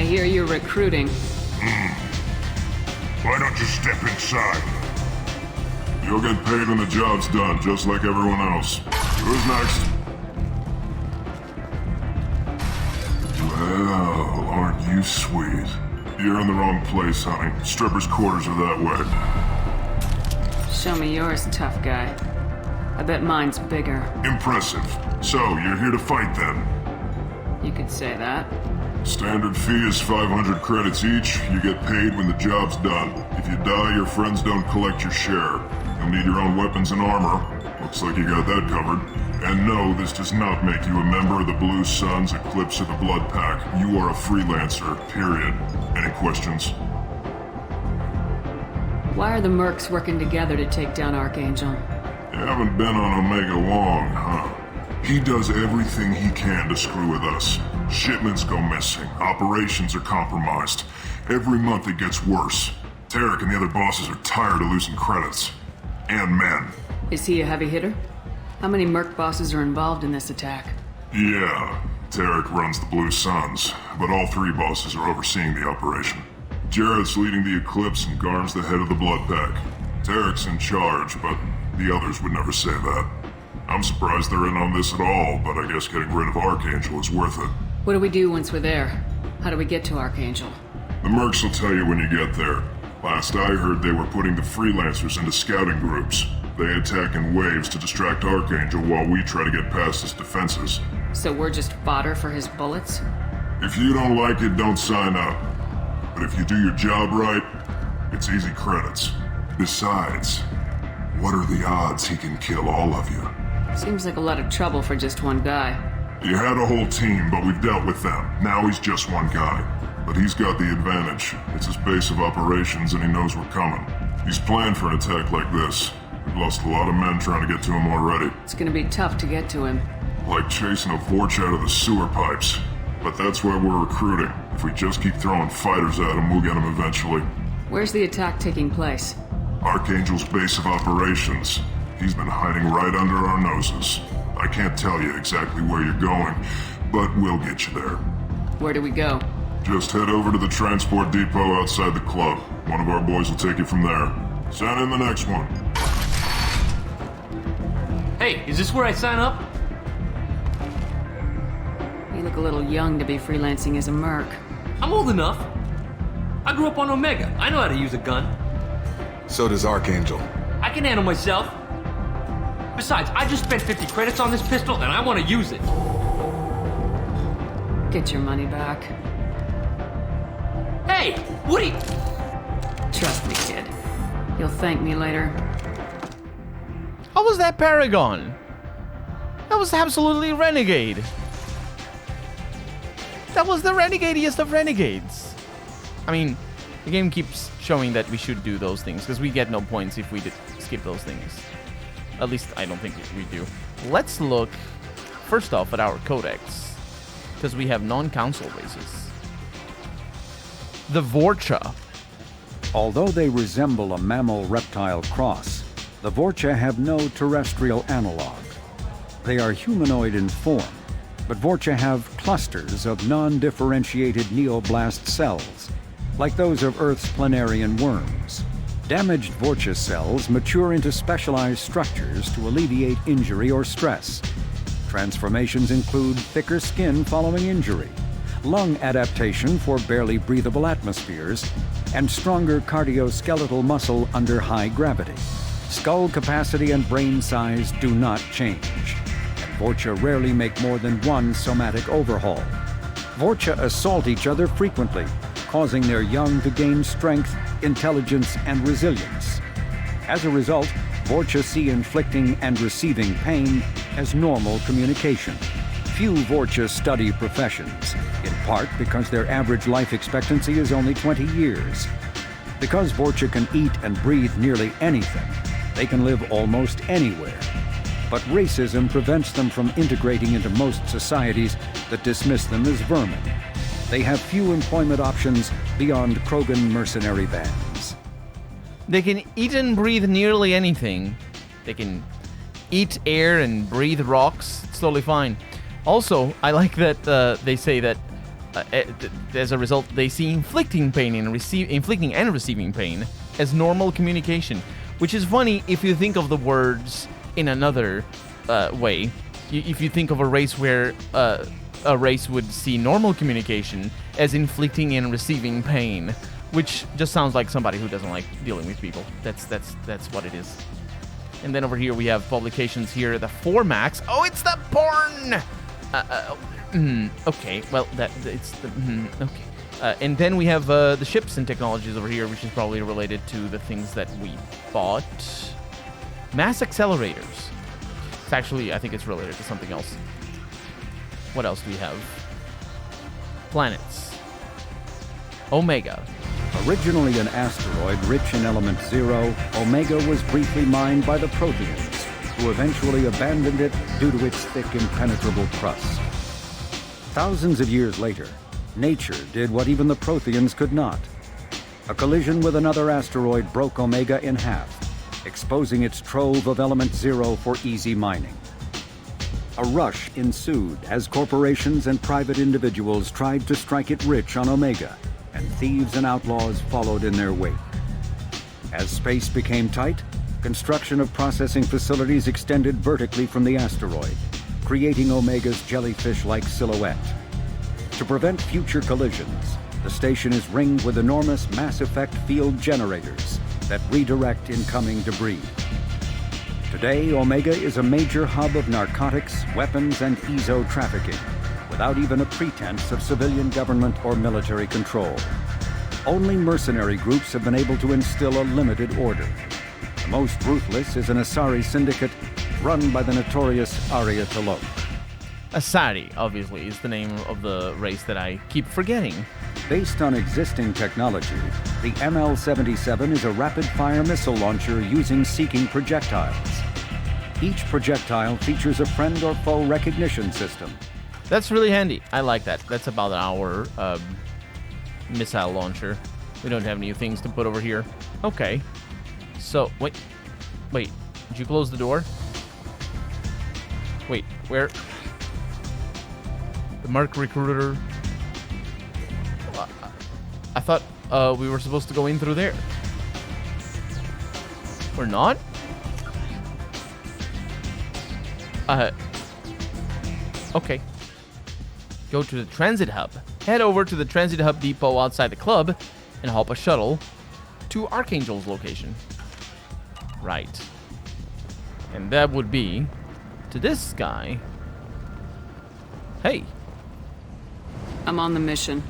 hear you're recruiting. Why don't you step inside? You'll get paid when the job's done, just like everyone else. Who's next? Well, aren't you sweet? You're in the wrong place, honey. Strippers' quarters are that way. Show me yours, tough guy. I bet mine's bigger. Impressive. So, you're here to fight then? You could say that. Standard fee is 500 credits each. You get paid when the job's done. If you die, your friends don't collect your share. You'll need your own weapons and armor. Looks like you got that covered. And no, this does not make you a member of the Blue Suns, Eclipse, or the Blood Pack. You are a freelancer, period. Any questions? Why are the mercs working together to take down Archangel? You haven't been on Omega long, huh? He does everything he can to screw with us. Shipments go missing. Operations are compromised. Every month it gets worse. Tarek and the other bosses are tired of losing credits. And men. Is he a heavy hitter? How many merc bosses are involved in this attack? Yeah, Tarek runs the Blue Suns, but all three bosses are overseeing the operation. Jarrett's leading the Eclipse and Garn's the head of the Blood Pack. Tarek's in charge, but the others would never say that. I'm surprised they're in on this at all, but I guess getting rid of Archangel is worth it. What do we do once we're there? How do we get to Archangel? The mercs will tell you when you get there. Last I heard, they were putting the freelancers into scouting groups. They attack in waves to distract Archangel while we try to get past his defenses. So we're just fodder for his bullets? If you don't like it, don't sign up. But if you do your job right, it's easy credits. Besides, what are the odds he can kill all of you? Seems like a lot of trouble for just one guy. You had a whole team, but we've dealt with them. Now he's just one guy. But he's got the advantage. It's his base of operations and he knows we're coming. He's planned for an attack like this. We've lost a lot of men trying to get to him already. It's gonna be tough to get to him. Like chasing a Vorch out of the sewer pipes. But that's why we're recruiting. If we just keep throwing fighters at him, we'll get him eventually. Where's the attack taking place? Archangel's base of operations. He's been hiding right under our noses. I can't tell you exactly where you're going, but we'll get you there. Where do we go? Just head over to the transport depot outside the club. One of our boys will take you from there. Send in the next one. Hey, is this where I sign up? You look a little young to be freelancing as a merc. I'm old enough. I grew up on Omega. I know how to use a gun. So does Archangel. I can handle myself. Besides, I just spent 50 credits on this pistol and I want to use it. Get your money back. Hey, what are you... Trust me, kid. You'll thank me later. How was that Paragon? That was absolutely renegade. That was the renegadiest of renegades. I mean, the game keeps showing that we should do those things, because we get no points if we skip those things. At least, I don't think we do. Let's look, first off, at our codex, because we have non-council races. The Vorcha. Although they resemble a mammal-reptile cross, the Vorcha have no terrestrial analog. They are humanoid in form, but Vorcha have clusters of non-differentiated neoblast cells, like those of Earth's planarian worms. Damaged Vorcha cells mature into specialized structures to alleviate injury or stress. Transformations include thicker skin following injury, lung adaptation for barely breathable atmospheres, and stronger cardioskeletal muscle under high gravity. Skull capacity and brain size do not change, and Vorcha rarely make more than one somatic overhaul. Vorcha assault each other frequently, causing their young to gain strength, intelligence, and resilience. As a result, Vorcha see inflicting and receiving pain as normal communication. Few Vorcha study professions, in part because their average life expectancy is only 20 years. Because Vorcha can eat and breathe nearly anything, they can live almost anywhere. But racism prevents them from integrating into most societies that dismiss them as vermin. They have few employment options beyond Krogan mercenary bands. They can eat and breathe nearly anything. They can eat air and breathe rocks. It's totally fine. Also, I like that they say that As a result, they see inflicting and receiving pain as normal communication, which is funny if you think of the words in another way. If you think of a race where a race would see normal communication as inflicting and receiving pain, which just sounds like somebody who doesn't like dealing with people. That's what it is. And then over here we have publications here. The 4max. Oh, it's the porn. Okay. Well, it's the okay. And then we have the ships and technologies over here, which is probably related to the things that we bought. Mass accelerators. It's actually, I think it's related to something else. What else do we have? Planets. Omega. Originally an asteroid rich in element 0, Omega was briefly mined by the Protheans, who eventually abandoned it due to its thick, impenetrable crust. Thousands of years later, nature did what even the Protheans could not. A collision with another asteroid broke Omega in half, exposing its trove of element 0 for easy mining. A rush ensued as corporations and private individuals tried to strike it rich on Omega, and thieves and outlaws followed in their wake. As space became tight, construction of processing facilities extended vertically from the asteroid, creating Omega's jellyfish-like silhouette. To prevent future collisions, the station is ringed with enormous mass effect field generators that redirect incoming debris. Today, Omega is a major hub of narcotics, weapons, and EZO trafficking, without even a pretense of civilian government or military control. Only mercenary groups have been able to instill a limited order. The most ruthless is an Asari syndicate run by the notorious Arya T'Loak. Asari, obviously, is the name of the race that I keep forgetting. Based on existing technology, the ML-77 is a rapid-fire missile launcher using seeking projectiles. Each projectile features a friend or foe recognition system. That's really handy. I like that. That's about our missile launcher. We don't have any things to put over here. Okay. So, wait. Did you close the door? Wait, where? The Merc Recruiter. I thought we were supposed to go in through there. We're not? Okay. Go to the transit hub. Head over to the transit hub depot outside the club and hop a shuttle to Archangel's location. Right. And that would be to this guy. Hey. I'm on the mission.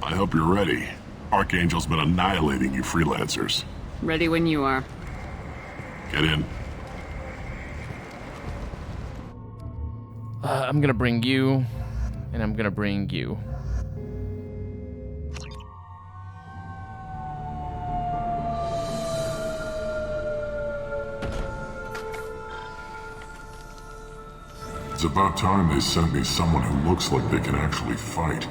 I hope you're ready. Archangel's been annihilating you freelancers. Ready when you are. Get in. I'm gonna bring you, and I'm gonna bring you. It's about time they sent me someone who looks like they can actually fight.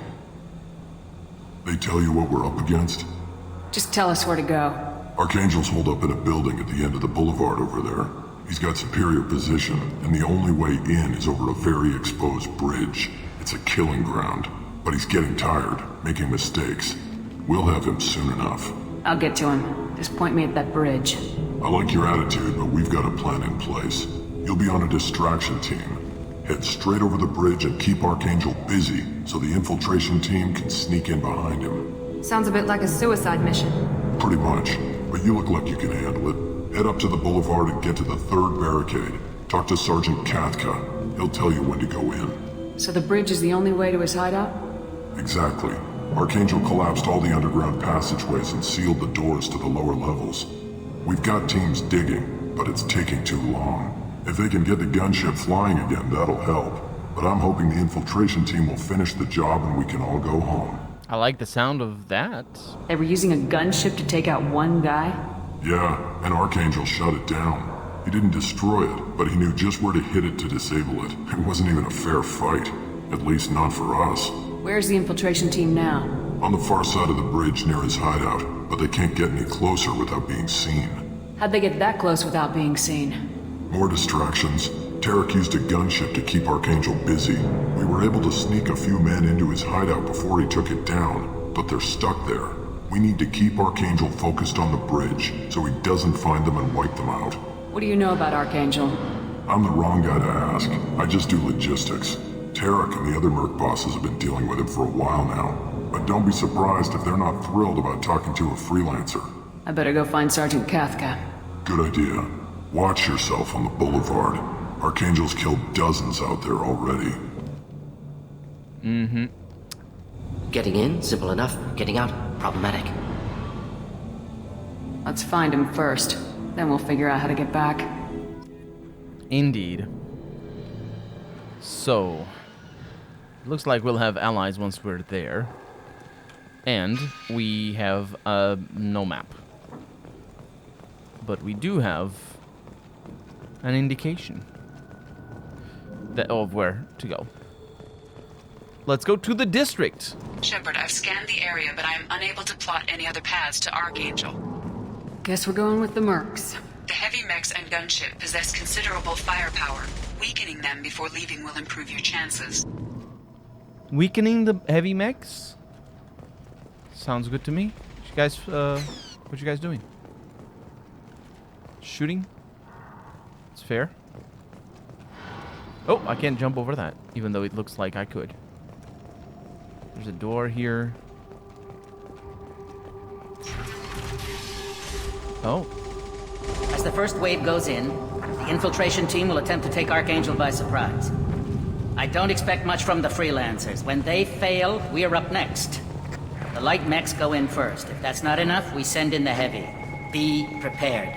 They tell you what we're up against? Just tell us where to go. Archangel's holed up in a building at the end of the boulevard over there. He's got superior position, and the only way in is over a very exposed bridge. It's a killing ground, but he's getting tired, making mistakes. We'll have him soon enough. I'll get to him. Just point me at that bridge. I like your attitude, but we've got a plan in place. You'll be on a distraction team. Head straight over the bridge and keep Archangel busy so the infiltration team can sneak in behind him. Sounds a bit like a suicide mission. Pretty much, but you look like you can handle it. Head up to the boulevard and get to the 3rd barricade. Talk to Sergeant Kathka. He'll tell you when to go in. So the bridge is the only way to his hideout? Exactly. Archangel collapsed all the underground passageways and sealed the doors to the lower levels. We've got teams digging, but it's taking too long. If they can get the gunship flying again, that'll help. But I'm hoping the infiltration team will finish the job and we can all go home. I like the sound of that. They were using a gunship to take out one guy? Yeah, and Archangel shut it down. He didn't destroy it, but he knew just where to hit it to disable it. It wasn't even a fair fight. At least not for us. Where's the infiltration team now? On the far side of the bridge near his hideout, but they can't get any closer without being seen. How'd they get that close without being seen? More distractions. Tarek used a gunship to keep Archangel busy. We were able to sneak a few men into his hideout before he took it down, but they're stuck there. We need to keep Archangel focused on the bridge, so he doesn't find them and wipe them out. What do you know about Archangel? I'm the wrong guy to ask. I just do logistics. Tarek and the other merc bosses have been dealing with him for a while now. But don't be surprised if they're not thrilled about talking to a freelancer. I better go find Sergeant Kafka. Good idea. Watch yourself on the boulevard. Archangel's killed dozens out there already. Getting in, simple enough. Getting out, problematic. Let's find him first. Then we'll figure out how to get back. Indeed. So, looks like we'll have allies once we're there. And we have no map. But we do have an indication of where to go. Let's go to the district. Shepard, I've scanned the area, but I am unable to plot any other paths to Archangel. Guess we're going with the mercs. The heavy mechs and gunship possess considerable firepower. Weakening them before leaving will improve your chances. Weakening the heavy mechs? Sounds good to me. You guys, what you guys doing? Shooting? It's fair. Oh, I can't jump over that, even though it looks like I could. There's a door here. Oh. As the first wave goes in, the infiltration team will attempt to take Archangel by surprise. I don't expect much from the freelancers. When they fail, we are up next. The light mechs go in first. If that's not enough, we send in the heavy. Be prepared.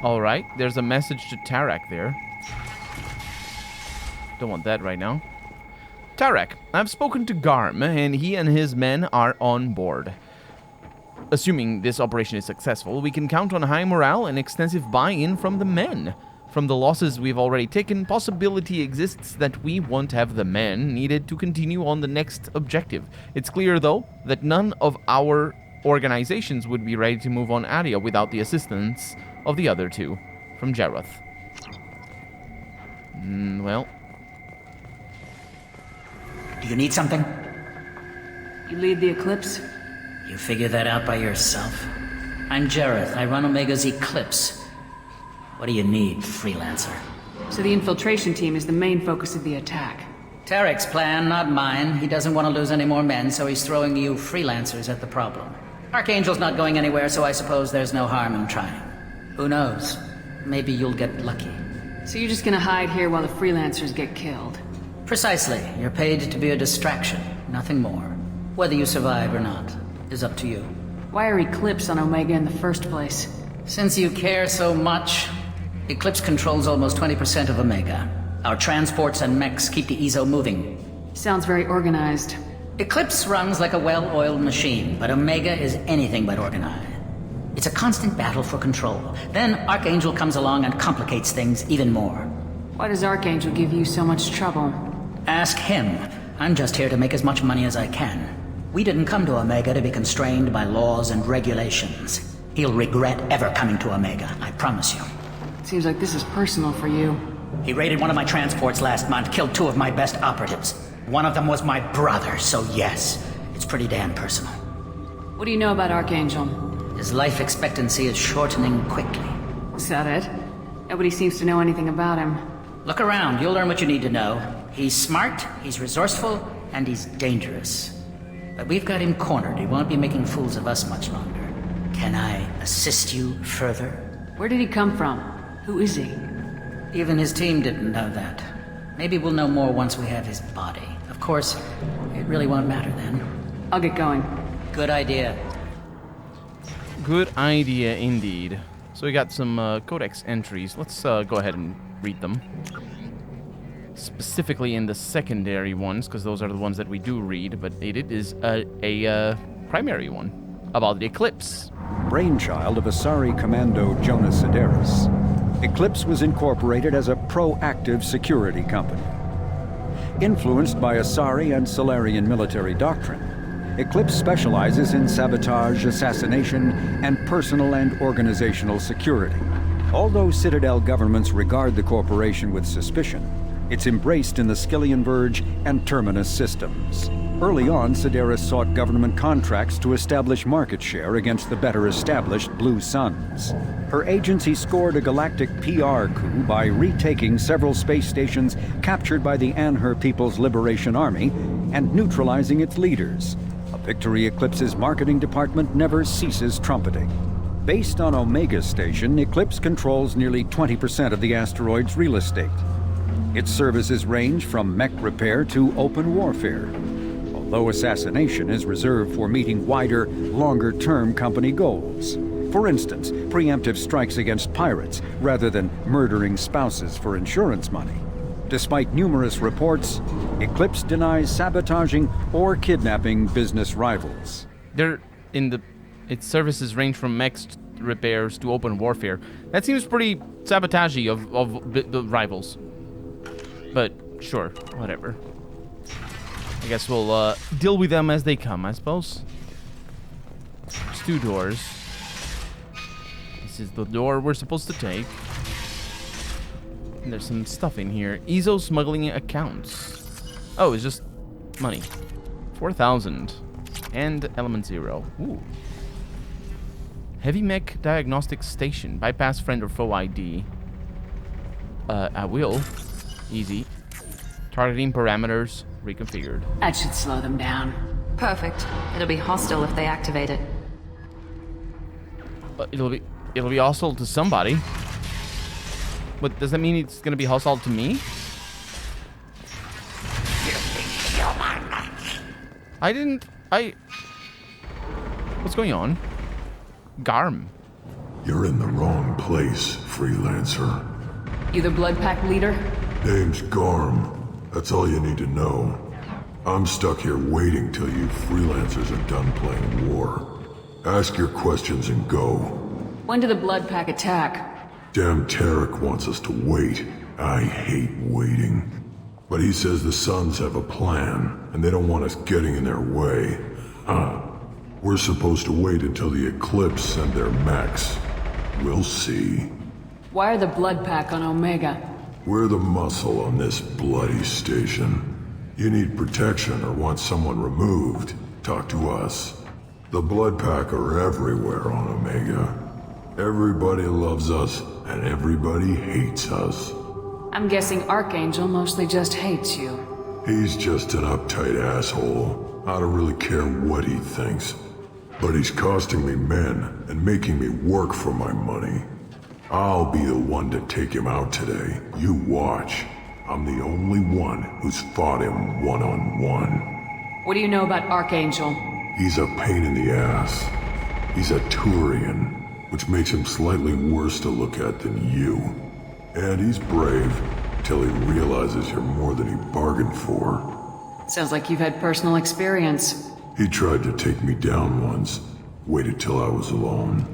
Alright, there's a message to Tarek there. Don't want that right now. Tarek, I've spoken to Garm, and he and his men are on board. Assuming this operation is successful, we can count on high morale and extensive buy-in from the men. From the losses we've already taken, possibility exists that we won't have the men needed to continue on the next objective. It's clear, though, that none of our organizations would be ready to move on Aria without the assistance of the other two. From Jareth. Well. Do you need something? You lead the Eclipse? You figure that out by yourself. I'm Jareth. I run Omega's Eclipse. What do you need, freelancer? So the infiltration team is the main focus of the attack. Tarek's plan, not mine. He doesn't want to lose any more men, so he's throwing you freelancers at the problem. Archangel's not going anywhere, so I suppose there's no harm in trying. Who knows? Maybe you'll get lucky. So you're just gonna hide here while the freelancers get killed? Precisely. You're paid to be a distraction, nothing more. Whether you survive or not is up to you. Why are Eclipse on Omega in the first place? Since you care so much, Eclipse controls almost 20% of Omega. Our transports and mechs keep the EZO moving. Sounds very organized. Eclipse runs like a well-oiled machine, but Omega is anything but organized. It's a constant battle for control. Then Archangel comes along and complicates things even more. Why does Archangel give you so much trouble? Ask him. I'm just here to make as much money as I can. We didn't come to Omega to be constrained by laws and regulations. He'll regret ever coming to Omega, I promise you. Seems like this is personal for you. He raided one of my transports last month, killed 2 of my best operatives. One of them was my brother, so yes, it's pretty damn personal. What do you know about Archangel? His life expectancy is shortening quickly. Is that it? Nobody seems to know anything about him. Look around, you'll learn what you need to know. He's smart, he's resourceful, and he's dangerous. But we've got him cornered. He won't be making fools of us much longer. Can I assist you further? Where did he come from? Who is he? Even his team didn't know that. Maybe we'll know more once we have his body. Of course, it really won't matter then. I'll get going. Good idea. Good idea indeed. So we got some codex entries. Let's go ahead and read them. Specifically in the secondary ones, because those are the ones that we do read, but it is a primary one about the Eclipse. Brainchild of Asari Commando Jonas Sedaris, Eclipse was incorporated as a proactive security company. Influenced by Asari and Solarian military doctrine, Eclipse specializes in sabotage, assassination, and personal and organizational security. Although Citadel governments regard the corporation with suspicion, it's embraced in the Skillian Verge and Terminus systems. Early on, Sedaris sought government contracts to establish market share against the better-established Blue Suns. Her agency scored a galactic PR coup by retaking several space stations captured by the Anher People's Liberation Army and neutralizing its leaders. A victory Eclipse's marketing department never ceases trumpeting. Based on Omega Station, Eclipse controls nearly 20% of the asteroid's real estate. Its services range from mech repair to open warfare, although assassination is reserved for meeting wider, longer-term company goals. For instance, preemptive strikes against pirates rather than murdering spouses for insurance money. Despite numerous reports, Eclipse denies sabotaging or kidnapping business rivals. Its services range from mech repairs to open warfare. That seems pretty sabotagey of the rivals. But sure, whatever. I guess we'll deal with them as they come, I suppose. There's 2 doors. This is the door we're supposed to take. And there's some stuff in here. EZO smuggling accounts. Oh, it's just money. 4,000. And element 0. Ooh. Heavy mech diagnostic station. Bypass friend or foe ID. I will. Easy. Targeting parameters reconfigured. That should slow them down. Perfect. It'll be hostile if they activate it. It'll be hostile to somebody. But does that mean it's gonna be hostile to me? What's going on? Garm. You're in the wrong place, freelancer. You the Blood Pack leader? Name's Garm. That's all you need to know. I'm stuck here waiting till you freelancers are done playing war. Ask your questions and go. When did the Blood Pack attack? Damn Tarek wants us to wait. I hate waiting. But he says the Suns have a plan, and they don't want us getting in their way. We're supposed to wait until the Eclipse send their mechs. We'll see. Why are the Blood Pack on Omega? We're the muscle on this bloody station. You need protection or want someone removed, talk to us. The Blood Pack are everywhere on Omega. Everybody loves us, and everybody hates us. I'm guessing Archangel mostly just hates you. He's just an uptight asshole. I don't really care what he thinks. But he's costing me men and making me work for my money. I'll be the one to take him out today. You watch. I'm the only one who's fought him one-on-one. What do you know about Archangel? He's a pain in the ass. He's a Turian, which makes him slightly worse to look at than you. And he's brave, till he realizes you're more than he bargained for. Sounds like you've had personal experience. He tried to take me down once, waited till I was alone.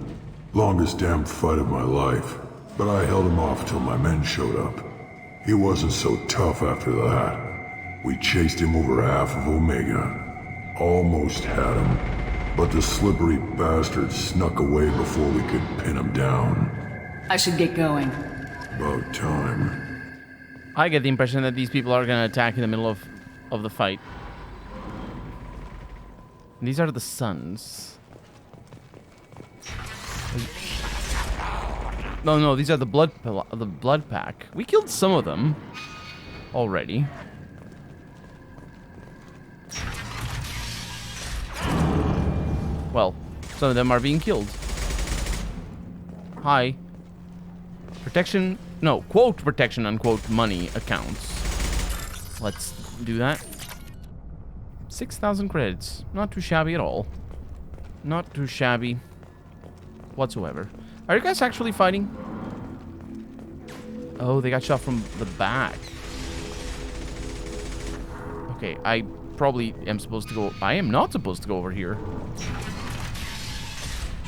Longest damn fight of my life, but I held him off till my men showed up. He wasn't so tough after that. We chased him over half of Omega. Almost had him, but the slippery bastard snuck away before we could pin him down. I should get going. About time. I get the impression that these people are gonna attack in the middle of the fight. These are the Suns. No, these are the Blood Pack. We killed some of them already. Well, some of them are being killed. Hi. Protection, no, quote protection, unquote, money accounts. Let's do that. 6,000 credits. Not too shabby at all. Not too shabby whatsoever. Are you guys actually fighting? Oh, they got shot from the back. Okay, I probably am supposed to go... I am not supposed to go over here.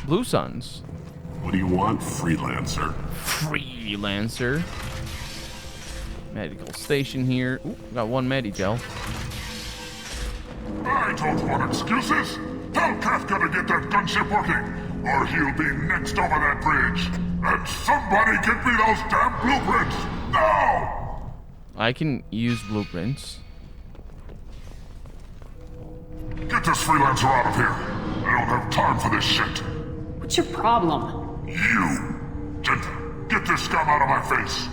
Blue Suns. What do you want, freelancer? Freelancer. Medical station here. Ooh, got one Medigel. I don't want excuses. Tell Kafka to get that gunship working. or he'll be next over that bridge. And somebody get me those damn blueprints! Now! I can use blueprints. Get this freelancer out of here. I don't have time for this shit. What's your problem? You! Get this scum out of my face!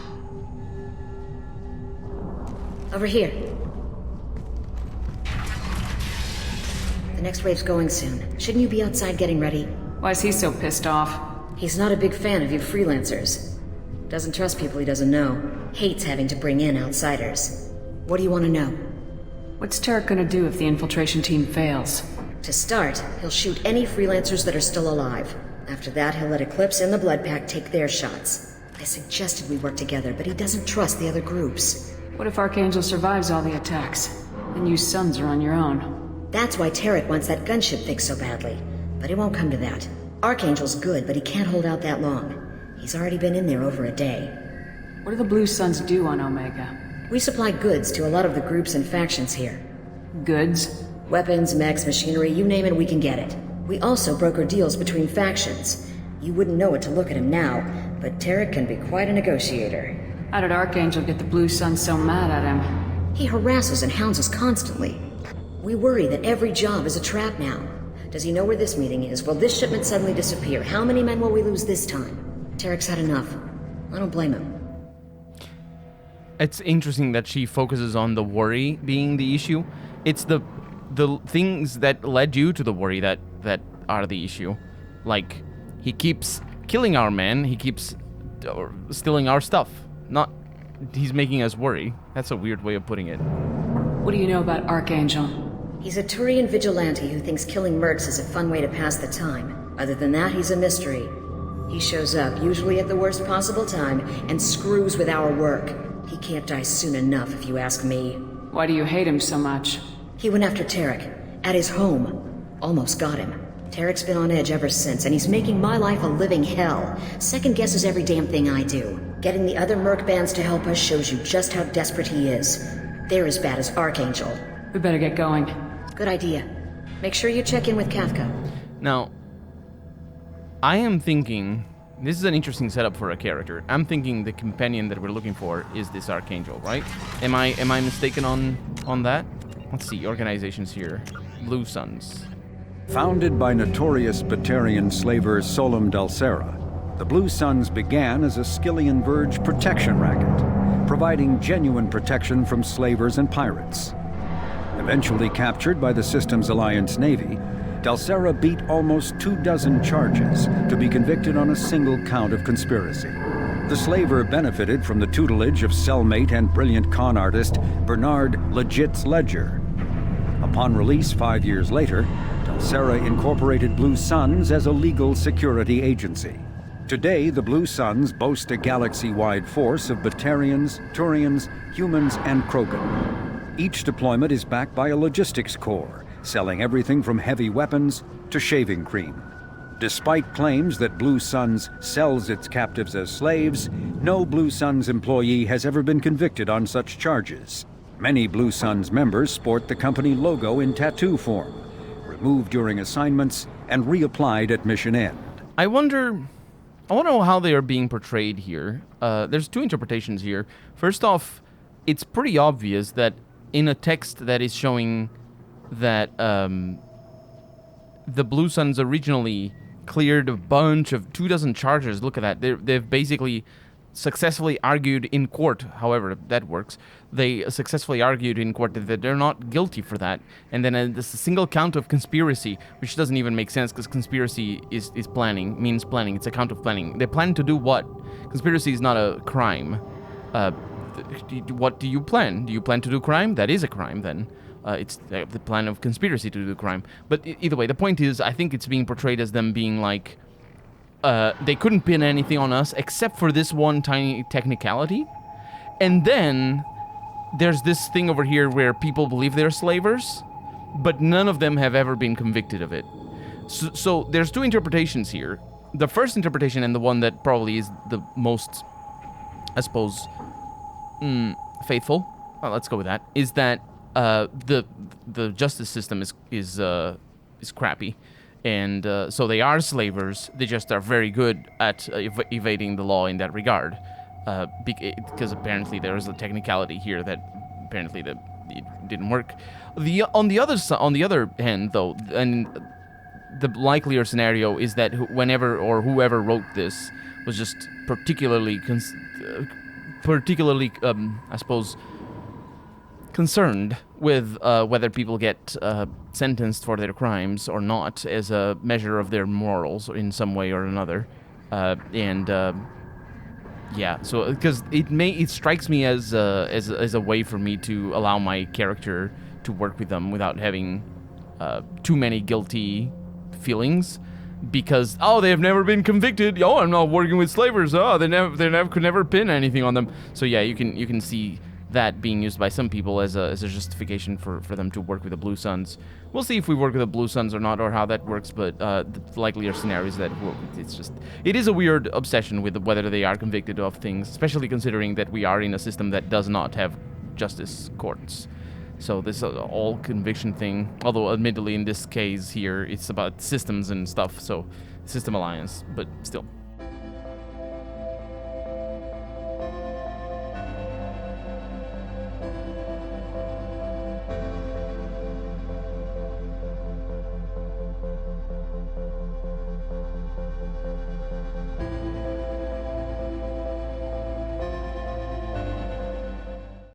Over here. The next wave's going soon. Shouldn't you be outside getting ready? Why is he so pissed off? He's not a big fan of you freelancers. Doesn't trust people he doesn't know. Hates having to bring in outsiders. What do you want to know? What's Tarek gonna do if the infiltration team fails? To start, he'll shoot any freelancers that are still alive. After that, he'll let Eclipse and the Blood Pack take their shots. I suggested we work together, but he doesn't trust the other groups. What if Archangel survives all the attacks? Then you sons are on your own. That's why Tarek wants that gunship fixed so badly. But it won't come to that. Archangel's good, but he can't hold out that long. He's already been in there over a day. What do the Blue Suns do on Omega? We supply goods to a lot of the groups and factions here. Goods? Weapons, mechs, machinery, you name it, we can get it. We also broker deals between factions. You wouldn't know it to look at him now, but Tarek can be quite a negotiator. How did Archangel get the Blue Suns so mad at him? He harasses and hounds us constantly. We worry that every job is a trap now. Does he know where this meeting is? Will this shipment suddenly disappear? How many men will we lose this time? Tarek's had enough. I don't blame him. It's interesting that she focuses on the worry being the issue. It's the things that led you to the worry that are the issue. Like, he keeps killing our men, he keeps stealing our stuff. Not, he's making us worry. That's a weird way of putting it. What do you know about Archangel? He's a Turian vigilante who thinks killing mercs is a fun way to pass the time. Other than that, he's a mystery. He shows up, usually at the worst possible time, and screws with our work. He can't die soon enough, if you ask me. Why do you hate him so much? He went after Tarek, at his home. Almost got him. Tarek's been on edge ever since, and he's making my life a living hell. Second guesses every damn thing I do. Getting the other merc bands to help us shows you just how desperate he is. They're as bad as Archangel. We better get going. Good idea. Make sure you check in with Kafka. Now, I am thinking, this is an interesting setup for a character. I'm thinking the companion that we're looking for is this Archangel, right? Am I mistaken on that? Let's see, organizations here. Blue Suns. Founded by notorious Batarian slaver Solum Dalsera, the Blue Suns began as a Skillian Verge protection racket, providing genuine protection from slavers and pirates. Eventually captured by the Systems Alliance Navy, Dalsera beat almost 24 charges to be convicted on a single count of conspiracy. The slaver benefited from the tutelage of cellmate and brilliant con artist Bernard Legit's Ledger. Upon release 5 years later, Dalsera incorporated Blue Suns as a legal security agency. Today, the Blue Suns boast a galaxy-wide force of Batarians, Turians, humans, and Krogan. Each deployment is backed by a logistics corps, selling everything from heavy weapons to shaving cream. Despite claims that Blue Suns sells its captives as slaves, no Blue Suns employee has ever been convicted on such charges. Many Blue Suns members sport the company logo in tattoo form, removed during assignments and reapplied at mission end. I wonder how they are being portrayed here. There's two interpretations here. First off, it's pretty obvious that in a text that is showing that the Blue Suns originally cleared a bunch of 24 charges. Look at that. They've basically successfully argued in court, however that works. They successfully argued in court that they're not guilty for that. And then this single count of conspiracy, which doesn't even make sense because conspiracy is planning, means planning. It's a count of planning. They plan to do what? Conspiracy is not a crime. What do you plan? Do you plan to do crime? That is a crime then. It's the plan of conspiracy to do crime. But either way, the point is, I think it's being portrayed as them being like, they couldn't pin anything on us except for this one tiny technicality. And then there's this thing over here where people believe they're slavers, but none of them have ever been convicted of it. So there's two interpretations here. The first interpretation, and the one that probably is the most, I suppose, faithful, well, let's go with that, is that the justice system is crappy, And so they are slavers. They just are very good at evading the law in that regard. Because apparently there is a technicality here that apparently it didn't work. On the other hand, though, and the likelier scenario is that whenever or whoever wrote this was just particularly, I suppose, concerned with whether people get sentenced for their crimes or not as a measure of their morals in some way or another, yeah. So because it strikes me as a way for me to allow my character to work with them without having too many guilty feelings. Because they have never been convicted. I'm not working with slavers. They could never pin anything on them. So yeah, you can see that being used by some people as a justification for them to work with the Blue Suns. We'll see if we work with the Blue Suns or not, or how that works, but the likelier scenario is that it is a weird obsession with whether they are convicted of things, especially considering that we are in a system that does not have justice courts. So this all conviction thing, although admittedly in this case here, it's about systems and stuff, so system alliance, but still.